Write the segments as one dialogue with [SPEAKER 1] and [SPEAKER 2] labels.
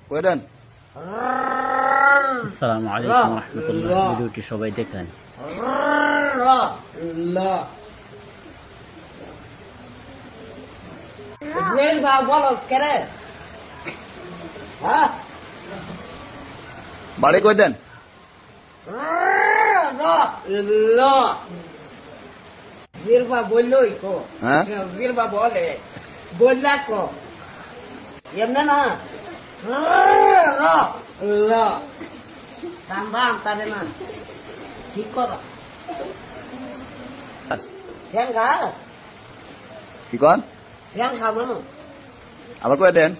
[SPEAKER 1] কই দেন।
[SPEAKER 2] আসসালামু আলাইকুম রহমতুল্লাহ। ভিডিওটি সবাই দেখেন।
[SPEAKER 1] বাড়ি কই দেন।
[SPEAKER 3] বললোই কো
[SPEAKER 1] হ্যাঁ
[SPEAKER 3] বীরবা বলে বললা কো এমনি না রাম রাম তারে না ঠিক করো ফ্যান খা
[SPEAKER 1] কি কন
[SPEAKER 3] ফ্যান খাবো না
[SPEAKER 1] আবার কই দেন।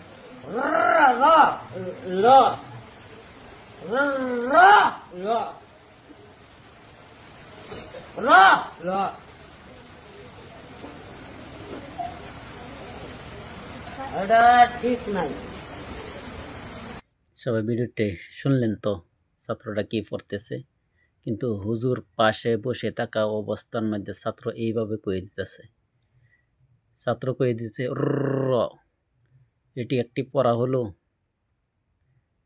[SPEAKER 3] এটা ঠিক নাই।
[SPEAKER 2] সবাই ভিডিওটি শুনলেন তো ছাত্রটা কি পড়তেছে, কিন্তু হুজুর পাশে বসে থাকা অবস্থার মধ্যে ছাত্র এইভাবে কয়ে দিতেছে। ছাত্র কয়ে দিতেছে র, এটি একটি পড়া হলো।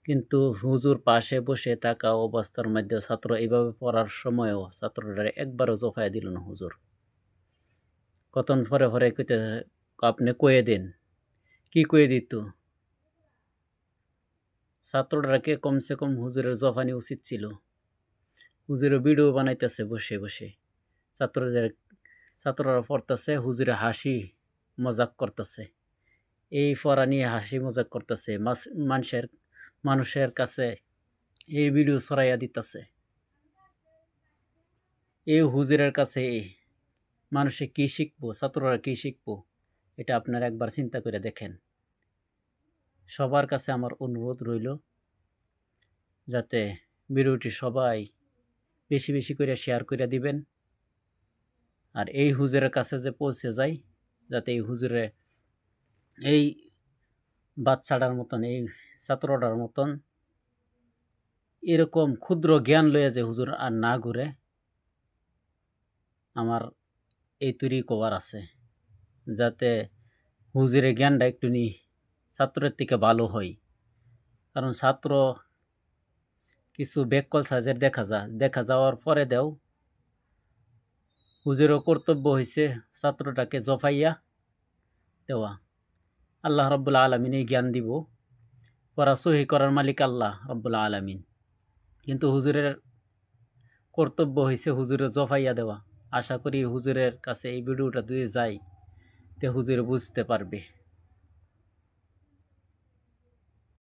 [SPEAKER 2] কিন্তু হুজুর পাশে বসে থাকা অবস্থার মধ্যে ছাত্র এইভাবে পড়ার সময়ও ছাত্রটা একবারও জফায় দিল না হুজুর। কতক্ষণ পরে পরে কইতে আপনি কয়ে দেন। কি কয়ে দিত? ছাত্রটাকে কমসে কম হুজুরের জফানি উচিত ছিল। হুজুরের ভিডিও বানাইতেছে বসে বসে, ছাত্ররা পড়তেছে, হুজুরে হাসি মজাক করতেছে, এই পড়া নিয়ে হাসি মজাক করতেছে, মানুষের কাছে এই ভিডিও ছড়াইয়া দিতেছে। এই হুজুরের কাছে মানুষে কি শিখবো, ছাত্ররা কি শিখবো, এটা আপনারা একবার চিন্তা করে দেখেন। সবার কাছে আমার অনুরোধ রইল যাতে ভিডিওটি সবাই বেশি বেশি করে শেয়ার করে দিবেন, আর এই হুজুরের কাছে যে পৌঁছে যায়, যাতে এই হুজুরে এই বাচ্চাটার মতন, এই ছাত্রটার মতন এরকম ক্ষুদ্র জ্ঞান লইয়া যে হুজুর আর না ঘুরে। আমার এই তৈরি কবার আছে যাতে হুজুরের জ্ঞানটা একটু ছাত্রের থেকে ভালো হয়। কারণ ছাত্র কিছু বেকল সাজের দেখা যাওয়ার পরে দেও হুজুরের কর্তব্য হয়েছে ছাত্রটাকে জফাইয়া দেওয়া। আল্লাহ রব্বুল আলমিন এই জ্ঞান দিব, পড়া সহি করার মালিক আল্লাহ রব্বুল আলমিন, কিন্তু হুজুরের কর্তব্য হয়েছে হুজুরের জফাইয়া দেওয়া। আশা করি হুজুরের কাছে এই ভিডিওটা দিয়ে যায়, তে হুজুরে বুঝতে পারবে।